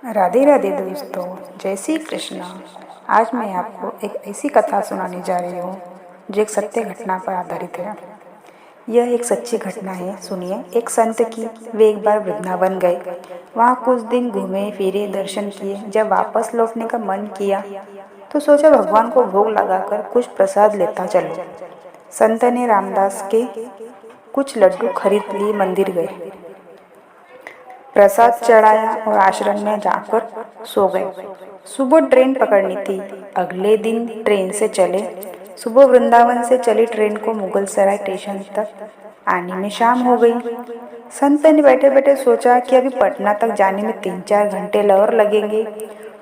राधे राधे दोस्तों, जय श्री कृष्ण। आज मैं आपको एक ऐसी कथा सुनाने जा रही हूँ जो एक सत्य घटना पर आधारित है। यह एक सच्ची घटना है। सुनिए। एक संत की वे एक बार वृंदावन गए। वहाँ कुछ दिन घूमे फिरे, दर्शन किए। जब वापस लौटने का मन किया तो सोचा भगवान को भोग लगाकर कुछ प्रसाद लेता चलो। संत ने रामदास के कुछ लड्डू खरीद लिए, मंदिर गए, प्रसाद चढ़ाया और आश्रम में जाकर सो गए। सुबह ट्रेन पकड़नी थी। अगले दिन ट्रेन से चले। सुबह वृंदावन से चली ट्रेन को मुगलसराय स्टेशन तक आने में शाम हो गई। संत ने बैठे बैठे सोचा कि अभी पटना तक जाने में 3-4 घंटे और लगेंगे।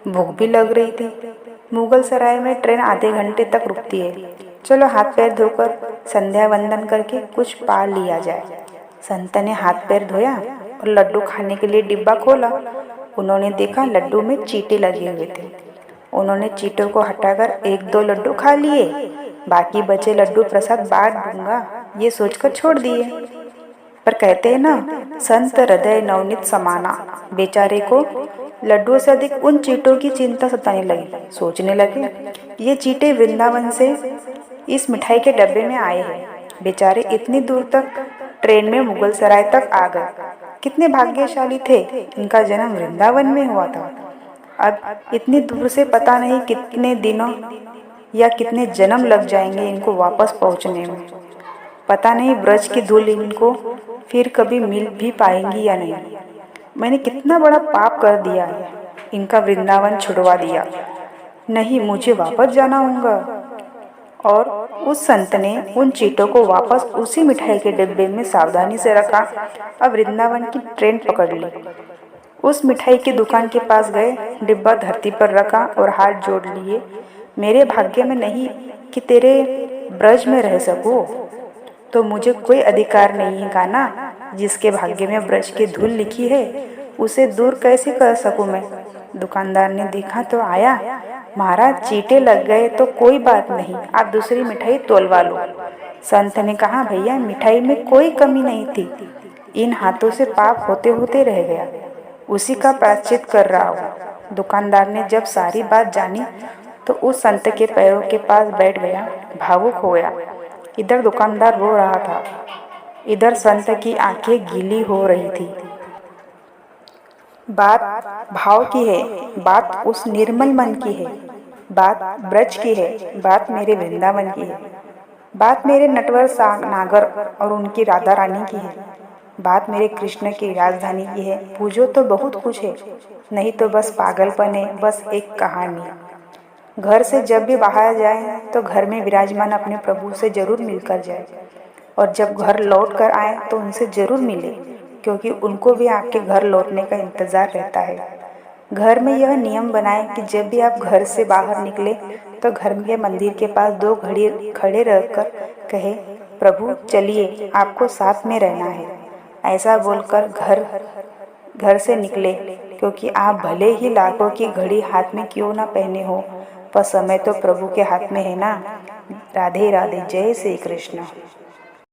भूख भी लग रही थी। मुगलसराय में ट्रेन आधे घंटे तक रुकती है। चलो हाथ पैर धोकर संध्या वंदन करके कुछ पा लिया जाए। संत ने हाथ पैर धोया और लड्डू खाने के लिए डिब्बा खोला। उन्होंने देखा लड्डू में चींटे लगे हुए थे। उन्होंने चींटों को हटाकर 1-2 लड्डू खा लिए। बाकी बचे लड्डू प्रसाद बांट दूंगा ये सोचकर छोड़ दिए। पर कहते हैं ना, संत हृदय नवनीत समाना। बेचारे को लड्डुओं से अधिक उन चींटों की चिंता सताने लगी। सोचने लगे, ये चींटे वृंदावन से इस मिठाई के डब्बे में आए हैं। बेचारे इतनी दूर तक ट्रेन में मुगलसराय तक आ गए। कितने भाग्यशाली थे, इनका जन्म वृंदावन में हुआ था। अब इतनी दूर से पता नहीं कितने दिनों या कितने जन्म लग जाएंगे इनको वापस पहुंचने में। पता नहीं ब्रज की धूल इनको फिर कभी मिल भी पाएंगी या नहीं। मैंने कितना बड़ा पाप कर दिया है, इनका वृंदावन छुड़वा दिया। नहीं, मुझे वापस जाना होगा। और उस संत ने उन चींटों को वापस उसी मिठाई के डिब्बे में सावधानी से रखा। अब वृंदावन की ट्रेन पकड़ ली। उस मिठाई की दुकान के पास गए, डिब्बा धरती पर रखा और हाथ जोड़ लिए। मेरे भाग्य में नहीं कि तेरे ब्रज में रह सकूं, तो मुझे कोई अधिकार नहीं है कान्हा। जिसके भाग्य में ब्रज की धूल लिखी है उसे दूर कैसे कर सकूं मैं। दुकानदार ने देखा तो आया, महाराज चींटे लग गए तो कोई बात नहीं, आप दूसरी मिठाई तोलवा लो। संत ने कहा, भैया मिठाई में कोई कमी नहीं थी, इन हाथों से पाप होते होते रह गया, उसी का प्रायश्चित कर रहा हूँ। दुकानदार ने जब सारी बात जानी तो उस संत के पैरों के पास बैठ गया, भावुक हो गया। इधर दुकानदार रो रहा था, इधर संत की आंखें गीली हो रही थी। बात भाव की है, बात उस निर्मल मन की है, बात ब्रज की है, बात मेरे वृंदावन की है, बात मेरे नटवर नागर और उनकी राधा रानी की है, बात मेरे कृष्ण की राजधानी की है। पूछो तो बहुत कुछ है, नहीं तो बस पागलपन है, बस एक कहानी। घर से जब भी बाहर जाए तो घर में विराजमान अपने प्रभु से जरूर मिलकर जाए, और जब घर लौट कर आए तो उनसे जरूर मिले, क्योंकि उनको भी आपके घर लौटने का इंतज़ार रहता है। घर में यह नियम बनाएं कि जब भी आप घर से बाहर निकले तो घर के मंदिर के पास 2 घड़ी खड़े रहकर कहे, प्रभु चलिए, आपको साथ में रहना है। ऐसा बोलकर घर से निकले, क्योंकि आप भले ही लाखों की घड़ी हाथ में क्यों ना पहने हो, पर समय तो प्रभु के हाथ में है ना। राधे राधे, जय श्री कृष्ण।